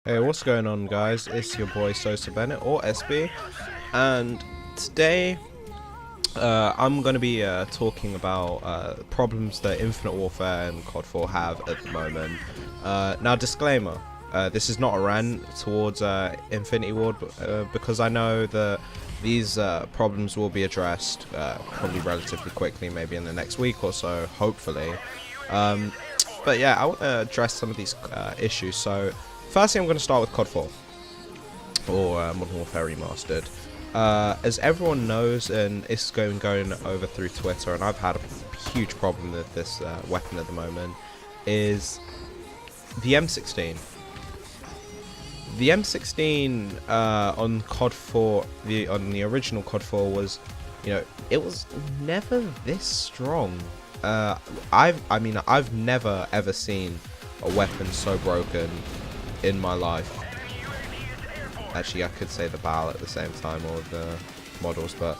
Hey, what's going on, guys? It's your boy Sosa Bennett, or SB, and today I'm going to be talking about problems that Infinite Warfare and COD 4 have at the moment. Now, disclaimer, this is not a rant towards Infinity Ward, because I know that these problems will be addressed probably relatively quickly, maybe in the next week or so, hopefully. But yeah, I want to address some of these issues. So firstly, I'm going to start with COD 4, or Modern Warfare Remastered. As everyone knows, and it's going over through Twitter, and I've had a huge problem with this weapon at the moment, is the M16. The M16 on COD 4, on the original COD 4 was, it was never this strong. I've never ever seen a weapon so broken in my life. Actually, I could say the BAL at the same time, or the models, but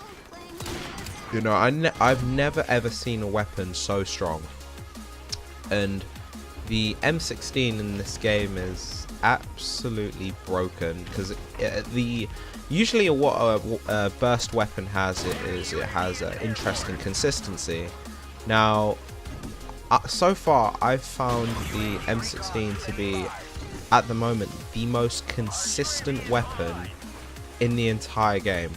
I've never ever seen a weapon so strong. And the M16 in this game is absolutely broken, because usually what a burst weapon has it has interesting consistency. Now, so far I've found the M16 to be, at the moment, the most consistent weapon in the entire game.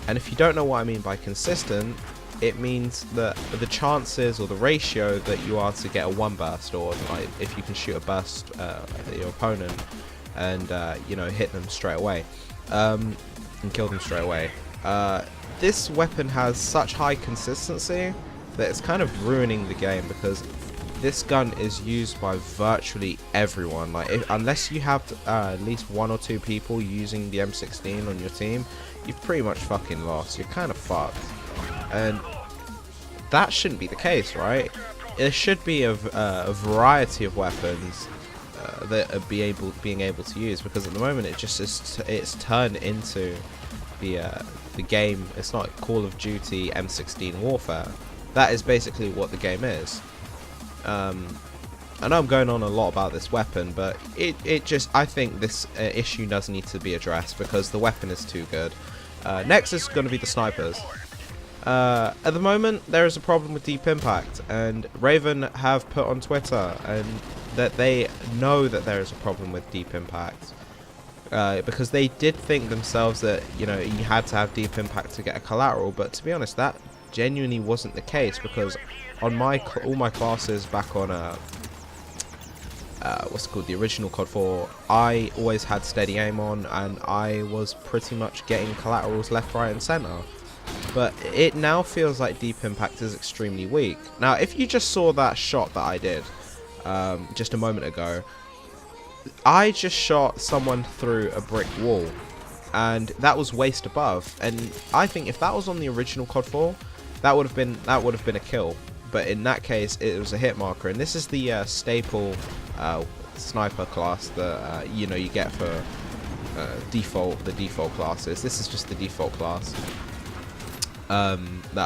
And if you don't know what I mean by consistent, it means that the chances or the ratio that you are to get a one burst, or like if you can shoot a burst at your opponent and hit them straight away and kill them straight away, this weapon has such high consistency that it's kind of ruining the game, because this gun is used by virtually everyone. Like, unless you have at least one or two people using the M16 on your team, you've pretty much fucking lost. You're kind of fucked. And that shouldn't be the case, right? There should be a variety of weapons that are being able to use, because at the moment it just is it's turned into the game. It's not Call of Duty M16 Warfare. That is basically what the game is. I know I'm going on a lot about this weapon, but I think this issue does need to be addressed, because the weapon is too good. Next is going to be the snipers. At the moment, there is a problem with deep impact, and Raven have put on Twitter and that they know that there is a problem with deep impact, because they did think themselves that you had to have deep impact to get a collateral. But to be honest, that genuinely wasn't the case, because on all my classes back on the original COD 4, I always had steady aim on, and I was pretty much getting collaterals left, right, and center. But it now feels like deep impact is extremely weak. Now, if you just saw that shot that I did just a moment ago, I just shot someone through a brick wall, and that was waist above. And I think if that was on the original COD 4, that would have been a kill. But in that case, it was a hit marker, and this is the staple sniper class that you get for the default classes. This is just the default class.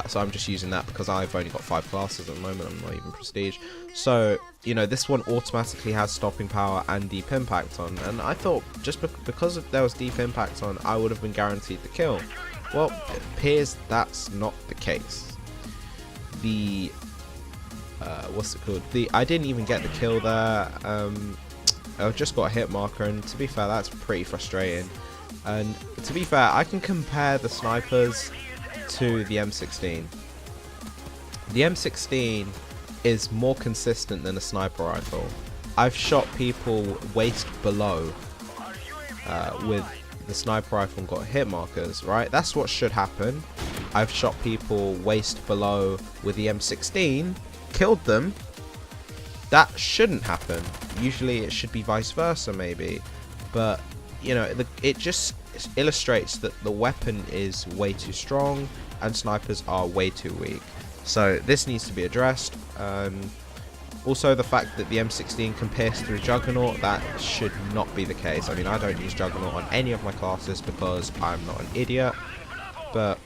So I'm just using that because I've only got 5 classes at the moment. I'm not even prestige. So this one automatically has stopping power and deep impact on, and I thought just because there was deep impact on, I would have been guaranteed the kill. Well, it appears that's not the case. I didn't even get the kill there. I just got a hit marker, and to be fair, that's pretty frustrating. And to be fair, I can compare the snipers to the M16. The M16 is more consistent than a sniper rifle. I've shot people waist below with the sniper rifle and got hit markers, right? That's what should happen. I've shot people waist below with the M16, killed them. That shouldn't happen. Usually it should be vice versa, maybe. But it just illustrates that the weapon is way too strong and snipers are way too weak. So this needs to be addressed. Also, the fact that the M16 can pierce through Juggernaut, that should not be the case. I mean, I don't use Juggernaut on any of my classes because I'm not an idiot. But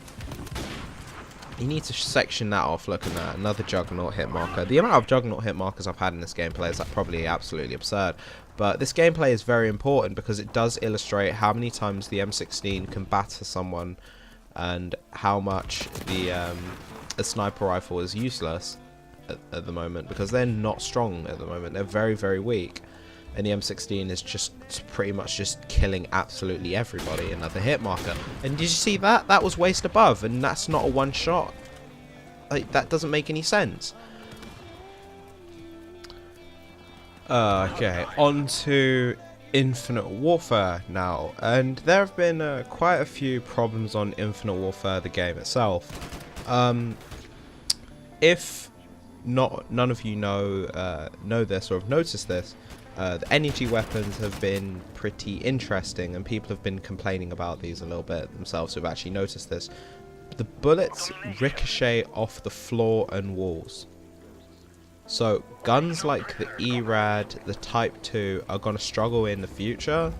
You need to section that off. Looking at another Juggernaut hit marker. The amount of Juggernaut hit markers I've had in this gameplay is like probably absolutely absurd. But this gameplay is very important because it does illustrate how many times the M16 can batter someone and how much a sniper rifle is useless at the moment, because they're not strong at the moment. They're very, very weak. And the M16 is just pretty much just killing absolutely everybody. Another hit marker. And did you see that? That was waist above, and that's not a one shot. Like, that doesn't make any sense. Okay, on to Infinite Warfare now. And there have been quite a few problems on Infinite Warfare, the game itself. If none of you know this or have noticed this, the energy weapons have been pretty interesting, and people have been complaining about these a little bit themselves who've actually noticed this. The bullets ricochet off the floor and walls. So guns like the ERAD, the Type 2 are going to struggle in the future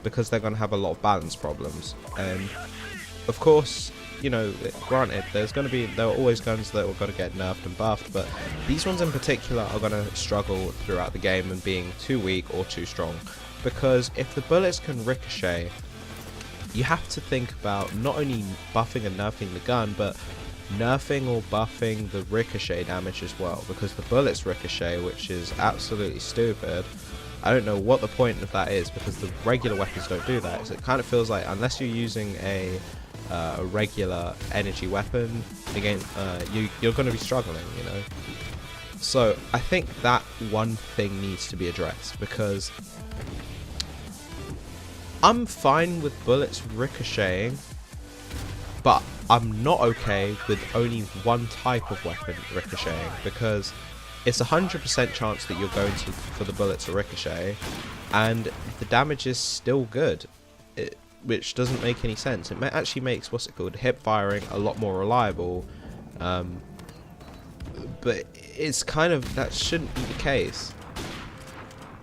because they're going to have a lot of balance problems. And of course, you know, granted, there are always guns that are going to get nerfed and buffed, but these ones in particular are going to struggle throughout the game and being too weak or too strong. Because if the bullets can ricochet, you have to think about not only buffing and nerfing the gun, but nerfing or buffing the ricochet damage as well, because the bullets ricochet, which is absolutely stupid. I don't know what the point of that is, because the regular weapons don't do that. So it kind of feels like unless you're using a regular energy weapon again, you're going to be struggling, you know. So I think that one thing needs to be addressed, because I'm fine with bullets ricocheting, but I'm not okay with only one type of weapon ricocheting, because it's 100% chance that you're going for the bullet to ricochet, and the damage is still good, which doesn't make any sense. It actually makes hip firing a lot more reliable, but it's kind of, that shouldn't be the case.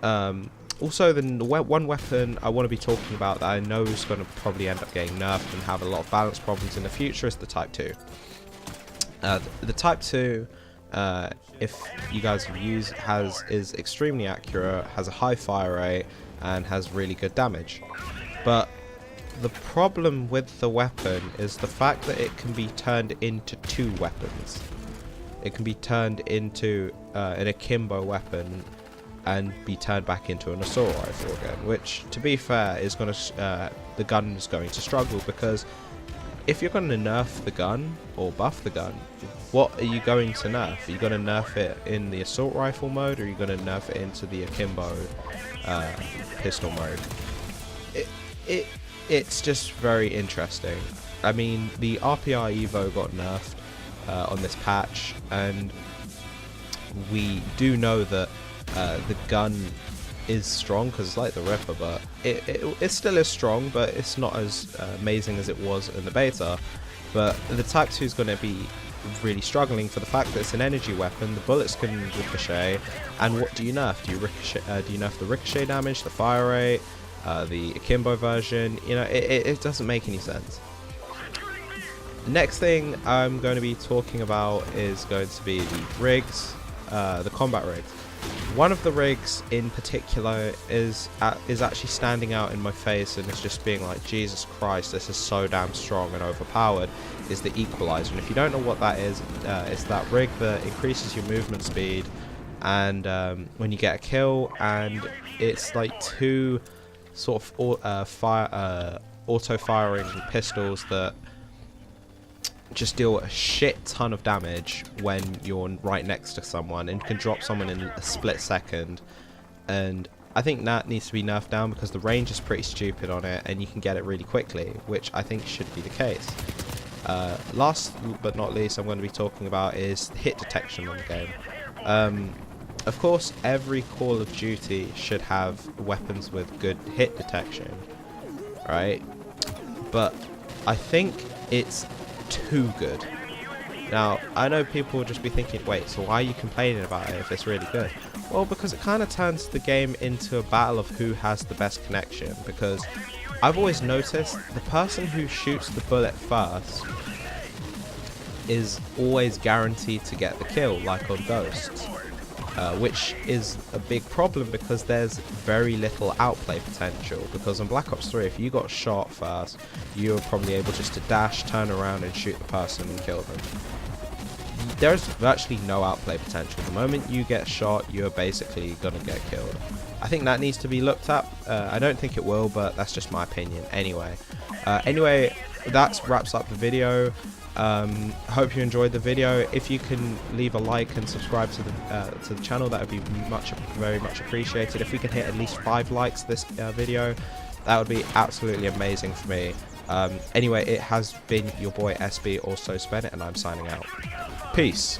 Also, the one weapon I want to be talking about that I know is going to probably end up getting nerfed and have a lot of balance problems in the future is the Type 2. The Type 2, if you guys have used, is extremely accurate, has a high fire rate, and has really good damage. But the problem with the weapon is the fact that it can be turned into two weapons. It can be turned into an akimbo weapon and be turned back into an assault rifle again, which, to be fair, is going to the gun is going to struggle, because if you're going to nerf the gun or buff the gun, what are you going to nerf? Are you going to nerf it in the assault rifle mode, or are you going to nerf it into the akimbo pistol mode? It's just very interesting. I mean, the RPR Evo got nerfed on this patch, and we do know that the gun is strong because it's like the Ripper, but it still is strong, but it's not as amazing as it was in the beta. But the Type 2 is going to be really struggling for the fact that it's an energy weapon. The bullets can ricochet, and what do you nerf? Do you nerf the ricochet damage, the fire rate, the akimbo version? You know, it doesn't make any sense. The next thing I'm going to be talking about is going to be the rigs, the combat rigs. One of the rigs in particular is actually standing out in my face, and it's just being like, Jesus Christ, this is so damn strong and overpowered, is the Equalizer. And if you don't know what that is, it's that rig that increases your movement speed and when you get a kill, and it's like two sort of auto-firing pistols that just deal a shit ton of damage when you're right next to someone, and can drop someone in a split second. And I think that needs to be nerfed down, because the range is pretty stupid on it, and you can get it really quickly, which I think should be the case. Last but not least, I'm going to be talking about is hit detection on the game. Of course, every Call of Duty should have weapons with good hit detection, right? But I think it's too good. Now, I know people will just be thinking, wait, so why are you complaining about it if it's really good? Well, because it kind of turns the game into a battle of who has the best connection, because I've always noticed the person who shoots the bullet first is always guaranteed to get the kill, like on Ghosts. Which is a big problem because there's very little outplay potential. Because on Black Ops 3, if you got shot first, you were probably able just to dash, turn around and shoot the person and kill them. There's virtually no outplay potential. The moment you get shot, you're basically gonna get killed. I think that needs to be looked at. I don't think it will, but that's just my opinion anyway. Anyway, that wraps up the video. Hope you enjoyed the video. If you can leave a like and subscribe to the channel, that would be very much appreciated. If we can hit at least 5 likes this video, that would be absolutely amazing for me. Anyway, it has been your boy SB, also Spennett, and I'm signing out. Peace.